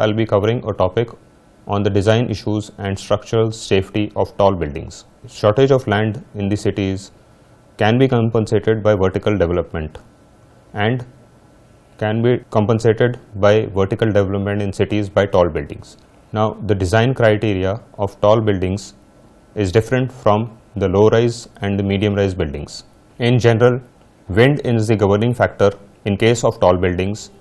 I'll be covering a topic on the design issues and structural safety of tall buildings. Shortage of land in the cities can be compensated by vertical development and can be compensated by vertical development in cities by tall buildings. Now, the design criteria of tall buildings is different from the low-rise and the medium-rise buildings. In general, wind is the governing factor in case of tall buildings,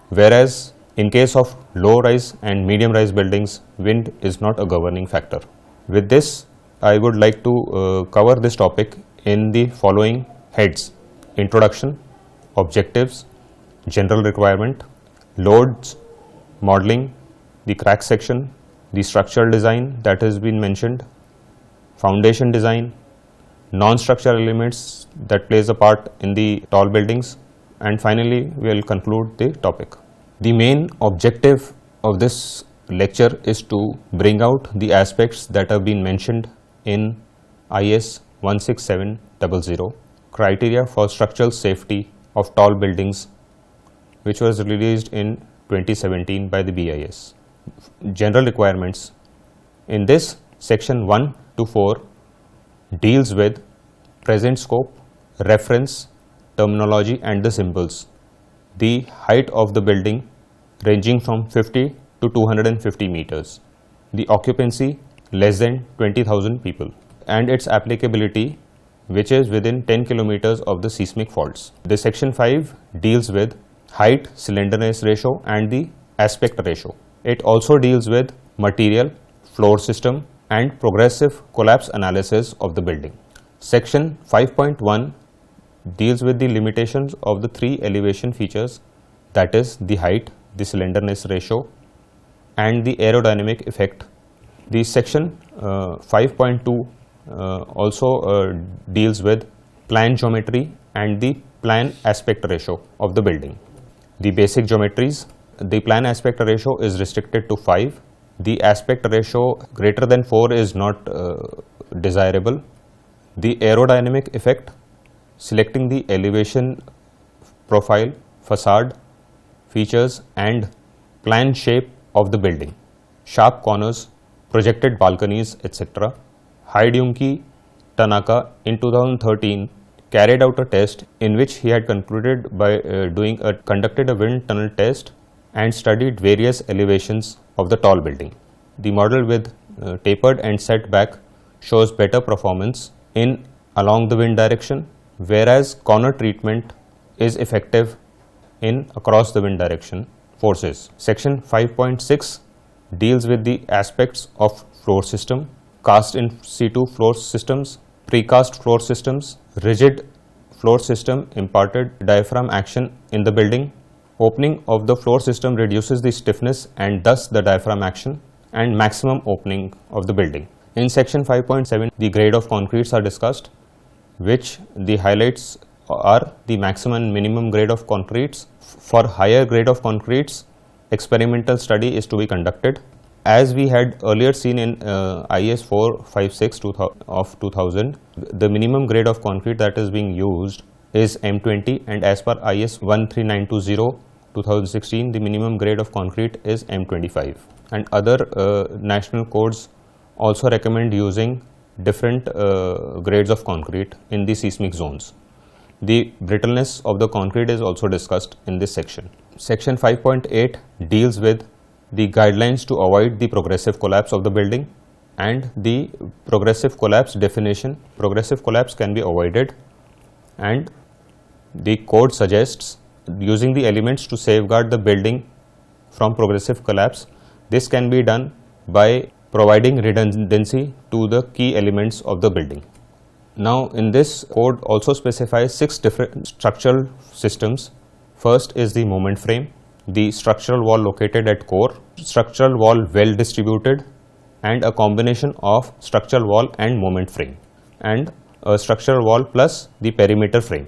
whereas in case of low-rise and medium-rise buildings, wind is not a governing factor. With this, I would like to cover this topic in the following heads: introduction, objectives, general requirement, loads, modeling, the crack section, the structural design that has been mentioned, foundation design, non-structural elements that plays a part in the tall buildings, and finally we will conclude the topic. The main objective of this lecture is to bring out the aspects that have been mentioned in IS 16700, criteria for structural safety of tall buildings, which was released in 2017 by the BIS. General requirements. In this, section 1 to 4 deals with present scope, reference, terminology and the symbols, the height of the building ranging from 50 to 250 meters, the occupancy less than 20,000 people, and its applicability, which is within 10 kilometers of the seismic faults. The section 5 deals with height, slenderness ratio and the aspect ratio. It also deals with material, floor system and progressive collapse analysis of the building. Section 5.1 deals with the limitations of the three elevation features, that is the height, the slenderness ratio and the aerodynamic effect. The section 5.2 also deals with plan geometry and the plan aspect ratio of the building. The basic geometries: the plan aspect ratio is restricted to 5. The aspect ratio greater than 4 is not desirable. The aerodynamic effect: selecting the elevation profile, facade features and plan shape of the building, sharp corners, projected balconies, etc. Hideyuki Tanaka in 2013 carried out a test in which he had concluded by conducted a wind tunnel test and studied various elevations of the tall building. The model with tapered and set back shows better performance in along the wind direction, whereas corner treatment is effective in across the wind direction forces. Section 5.6 deals with the aspects of floor system, cast in situ floor systems, precast floor systems, rigid floor system imparted diaphragm action in the building. Opening of the floor system reduces the stiffness and thus the diaphragm action, and maximum opening of the building. In section 5.7, the grade of concretes are discussed, which the highlights are the maximum and minimum grade of concretes. For higher grade of concretes, experimental study is to be conducted. As we had earlier seen in IS 456 of 2000, the minimum grade of concrete that is being used is M20, and as per IS 13920 2016, the minimum grade of concrete is M25. And other national codes also recommend using different grades of concrete in the seismic zones. The brittleness of the concrete is also discussed in this section. Section 5.8 deals with the guidelines to avoid the progressive collapse of the building and the progressive collapse definition. Progressive collapse can be avoided, and the code suggests using the elements to safeguard the building from progressive collapse. This can be done by providing redundancy to the key elements of the building. Now, in this code also specifies 6 different structural systems. First is the moment frame, the structural wall located at core, structural wall well distributed, and a combination of structural wall and moment frame, and a structural wall plus the perimeter frame,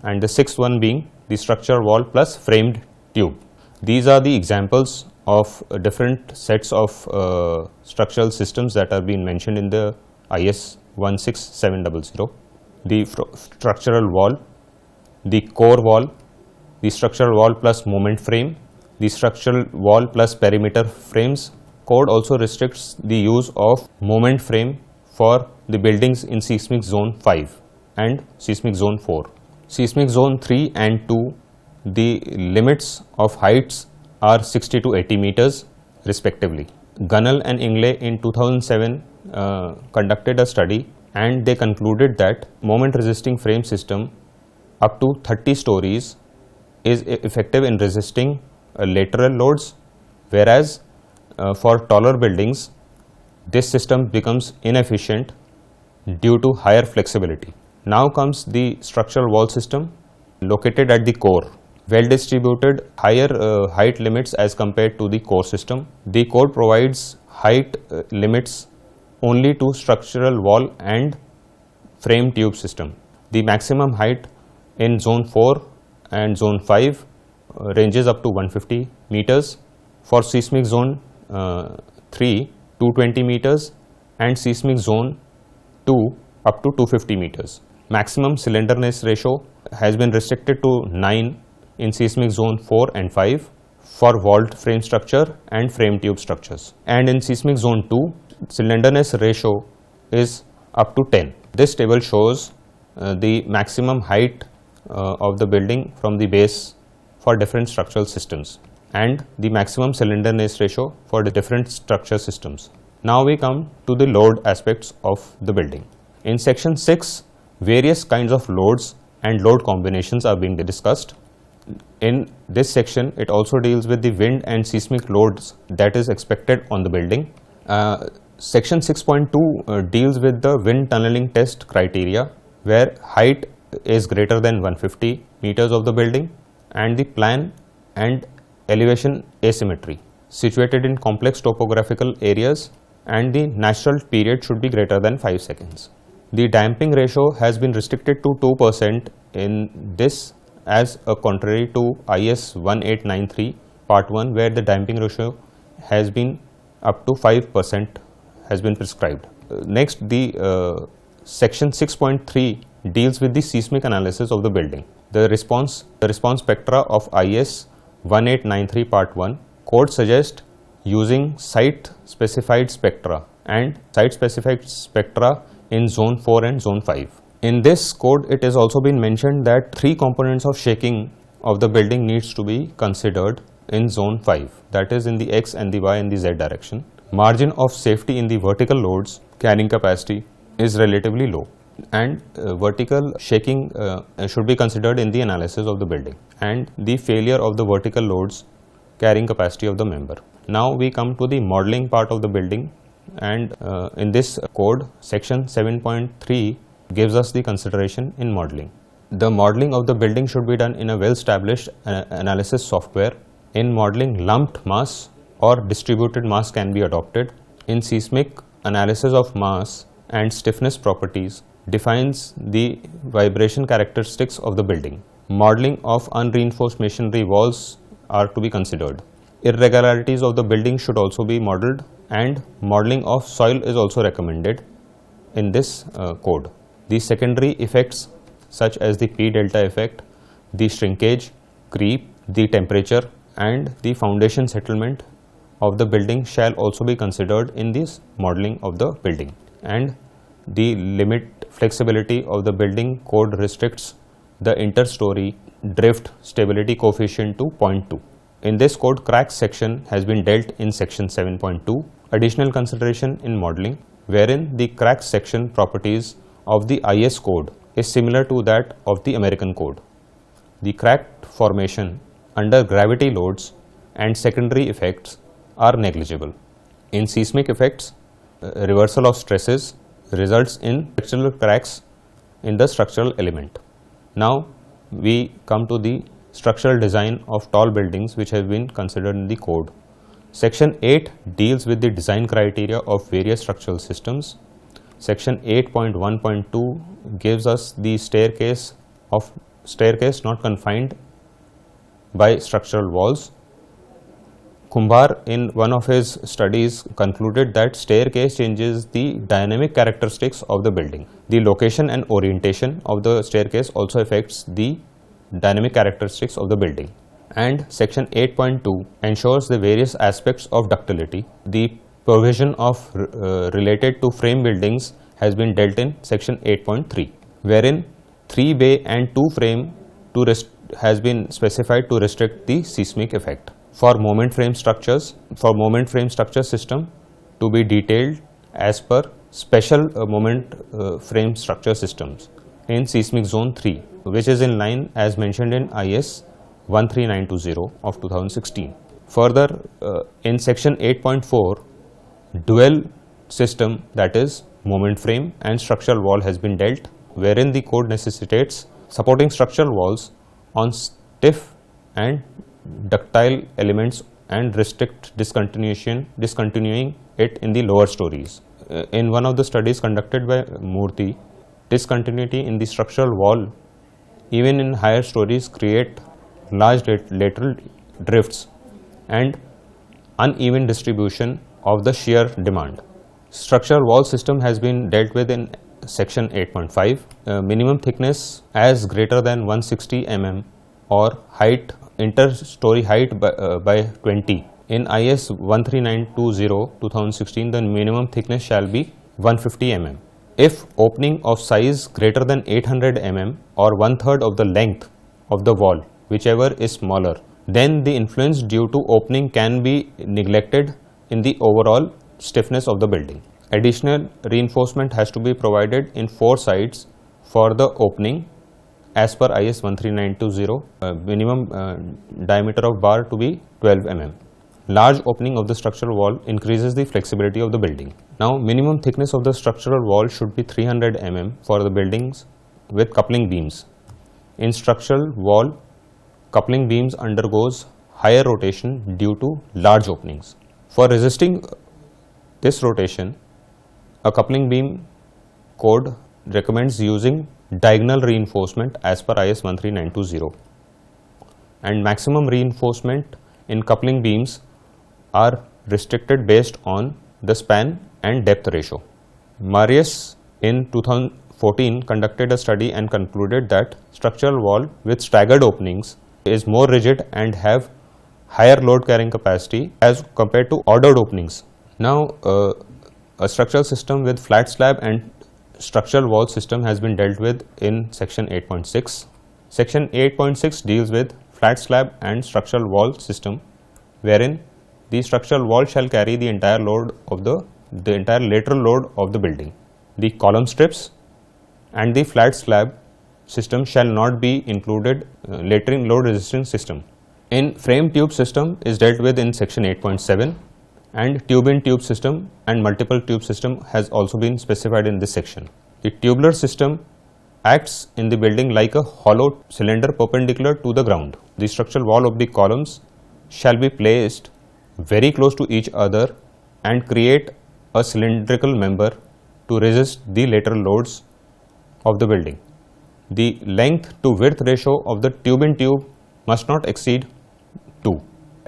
and the sixth one being the structural wall plus framed tube. These are the examples of different sets of structural systems that are being mentioned in the IS 16700. The structural wall, the core wall, the structural wall plus moment frame, the structural wall plus perimeter frames. Code also restricts the use of moment frame for the buildings in seismic zone 5 and seismic zone 4. Seismic zone 3 and 2, the limits of heights are 60 to 80 meters respectively. Gunnell and Ingley in 2007 conducted a study, and they concluded that moment resisting frame system up to 30 stories is effective in resisting lateral loads, whereas for taller buildings this system becomes inefficient due to higher flexibility. Now comes the structural wall system located at the core. Well distributed higher height limits as compared to the core system. The code provides height limits only to structural wall and frame tube system. The maximum height in zone 4 and zone 5 ranges up to 150 meters. For seismic zone 3, 220 meters, and seismic zone 2 up to 250 meters. Maximum slenderness ratio has been restricted to 9 in seismic zone 4 and 5 for walled frame structure and frame tube structures. And in seismic zone 2, slenderness ratio is up to 10. This table shows the maximum height of the building from the base for different structural systems and the maximum slenderness ratio for the different structure systems. Now we come to the load aspects of the building. In section 6, various kinds of loads and load combinations are being discussed. In this section, it also deals with the wind and seismic loads that is expected on the building. Section 6.2 deals with the wind tunneling test criteria, where height is greater than 150 meters of the building and the plan and elevation asymmetry situated in complex topographical areas, and the natural period should be greater than 5 seconds. The damping ratio has been restricted to 2% in this, as a contrary to IS 1893 part 1, where the damping ratio has been up to 5% has been prescribed. Next, the section 6.3 deals with the seismic analysis of the building. The response spectra of IS 1893 part 1 code suggests using site specified spectra and site specified spectra in zone 4 and zone 5. In this code, it has also been mentioned that 3 components of shaking of the building needs to be considered in zone 5, that is in the X and the Y and the Z direction. Margin of safety in the vertical loads carrying capacity is relatively low, and vertical shaking should be considered in the analysis of the building, and the failure of the vertical loads carrying capacity of the member. Now we come to the modeling part of the building, and in this code, section 7.3 gives us the consideration in modeling. The modeling of the building should be done in a well-established analysis software. In modeling, lumped mass or distributed mass can be adopted. In seismic, analysis of mass and stiffness properties defines the vibration characteristics of the building. Modeling of unreinforced masonry walls are to be considered. Irregularities of the building should also be modeled, and modeling of soil is also recommended in this code. The secondary effects such as the P delta effect, the shrinkage, creep, the temperature, and the foundation settlement of the building shall also be considered in this modeling of the building. And the limit flexibility of the building code restricts the inter-story drift stability coefficient to 0.2. In this code, crack section has been dealt in section 7.2. Additional consideration in modeling, wherein the crack section properties of the IS code is similar to that of the American code. The cracked formation under gravity loads and secondary effects are negligible. In seismic effects, reversal of stresses results in structural cracks in the structural element. Now we come to the structural design of tall buildings which have been considered in the code. Section 8 deals with the design criteria of various structural systems. Section 8.1.2 gives us the staircase not confined by structural walls. Kumbar in one of his studies concluded that staircase changes the dynamic characteristics of the building. The location and orientation of the staircase also affects the dynamic characteristics of the building. And section 8.2 ensures the various aspects of ductility. The provision of related to frame buildings has been dealt in section 8.3, wherein 3 bay and 2 frame has been specified to restrict the seismic effect. For moment frame structure system to be detailed as per special moment frame structure systems in seismic zone 3, which is in line as mentioned in IS 13920 of 2016. Further, in section 8.4, dual system, that is moment frame and structural wall, has been dealt, wherein the code necessitates supporting structural walls on stiff and ductile elements and restrict discontinuing it in the lower stories. In one of the studies conducted by Murthy, discontinuity in the structural wall even in higher stories create large lateral drifts and uneven distribution of the shear demand. Structural wall system has been dealt with in section 8.5. Minimum thickness as greater than 160 mm or height, inter-story height by 20. In IS 13920 2016, the minimum thickness shall be 150 mm. If opening of size greater than 800 mm or 1/3 of the length of the wall, whichever is smaller, then the influence due to opening can be neglected in the overall stiffness of the building. Additional reinforcement has to be provided in 4 sides for the opening as per IS 13920, minimum diameter of bar to be 12 mm. Large opening of the structural wall increases the flexibility of the building. Now, minimum thickness of the structural wall should be 300 mm for the buildings with coupling beams. In structural wall, coupling beams undergoes higher rotation due to large openings. For resisting this rotation, a coupling beam code recommends using diagonal reinforcement as per IS 13920, and maximum reinforcement in coupling beams are restricted based on the span and depth ratio. Marius in 2014 conducted a study and concluded that structural wall with staggered openings is more rigid and have higher load carrying capacity as compared to ordered openings. Now, a structural system with flat slab and structural wall system has been dealt with in section 8.6. Section 8.6 deals with flat slab and structural wall system, wherein the structural wall shall carry the entire load of the entire lateral load of the building. The column strips and the flat slab system shall not be included latering load resistance system. In frame tube system is dealt with in section 8.7, and tube in tube system and multiple tube system has also been specified in this section. The tubular system acts in the building like a hollow cylinder perpendicular to the ground. The structural wall of the columns shall be placed very close to each other and create a cylindrical member to resist the lateral loads of the building. The length to width ratio of the tube in tube must not exceed 2,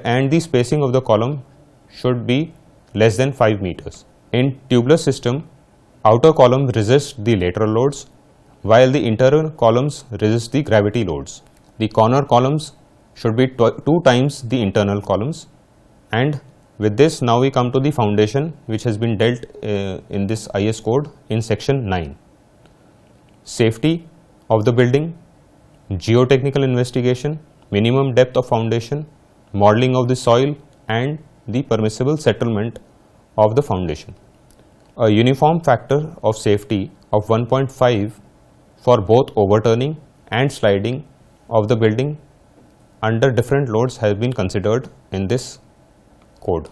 and the spacing of the column should be less than 5 meters. In tubular system, outer column resists the lateral loads while the internal columns resist the gravity loads. The corner columns should be 2 times the internal columns. And with this, now we come to the foundation which has been dealt in this IS code in section 9. Safety of the building, geotechnical investigation, minimum depth of foundation, modeling of the soil, and the permissible settlement of the foundation. A uniform factor of safety of 1.5 for both overturning and sliding of the building under different loads has been considered in this code.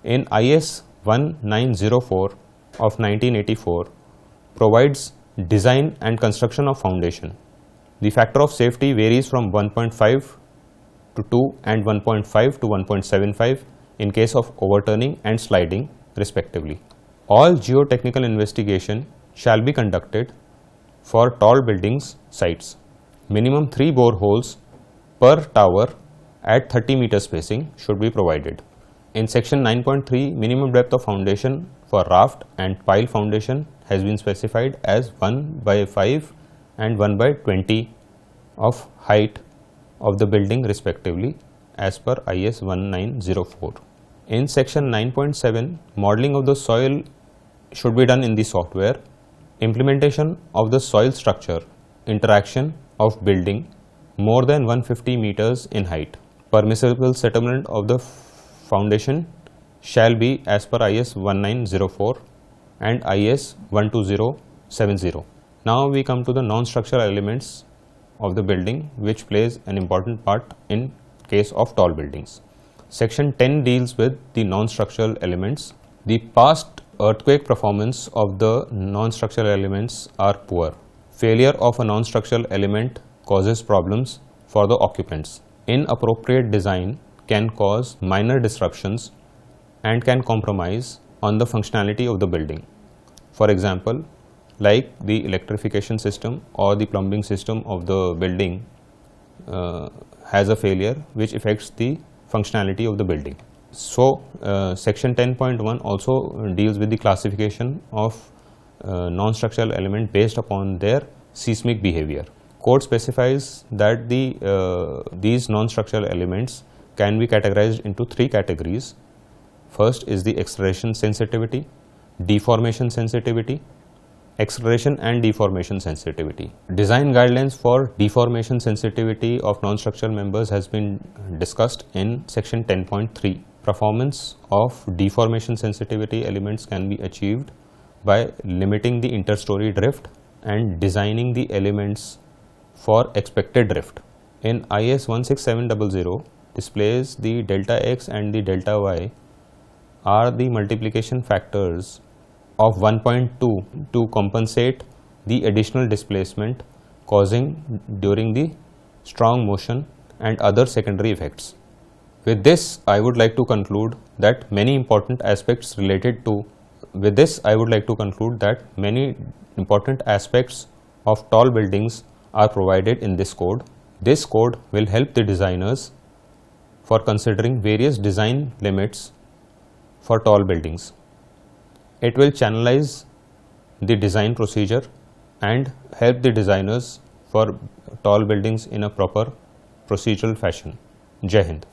In IS 1904 of 1984 provides design and construction of foundation. The factor of safety varies from 1.5 to 2 and 1.5 to 1.75 in case of overturning and sliding respectively. All geotechnical investigation shall be conducted for tall buildings sites. Minimum 3 bore holes per tower at 30 meter spacing should be provided. In section 9.3, minimum depth of foundation for raft and pile foundation has been specified as 1/5 and 1/20 of height of the building respectively as per IS 1904. In section 9.7, modeling of the soil should be done in the software. Implementation of the soil structure, interaction of building more than 150 meters in height. Permissible settlement of the foundation shall be as per IS 1904 and IS 12070. Now we come to the non-structural elements of the building, which plays an important part in case of tall buildings. Section 10 deals with the non-structural elements. The past earthquake performance of the non-structural elements are poor. Failure of a non-structural element causes problems for the occupants. Inappropriate design can cause minor disruptions and can compromise on the functionality of the building. For example, like the electrification system or the plumbing system of the building has a failure which affects the functionality of the building. So, section 10.1 also deals with the classification of non-structural element based upon their seismic behavior. Code specifies that these non-structural elements can be categorized into three categories. First is the acceleration sensitivity, deformation sensitivity, acceleration and deformation sensitivity. Design guidelines for deformation sensitivity of non-structural members has been discussed in section 10.3. Performance of deformation sensitivity elements can be achieved by limiting the interstory drift and designing the elements for expected drift. In IS 16700 displays the delta x and the delta y are the multiplication factors of 1.2 to compensate the additional displacement causing during the strong motion and other secondary effects. With this, I would like to conclude that many important aspects of tall buildings are provided in this code. This code will help the designers for considering various design limits for tall buildings. It will channelize the design procedure and help the designers for tall buildings in a proper procedural fashion. Jai Hind.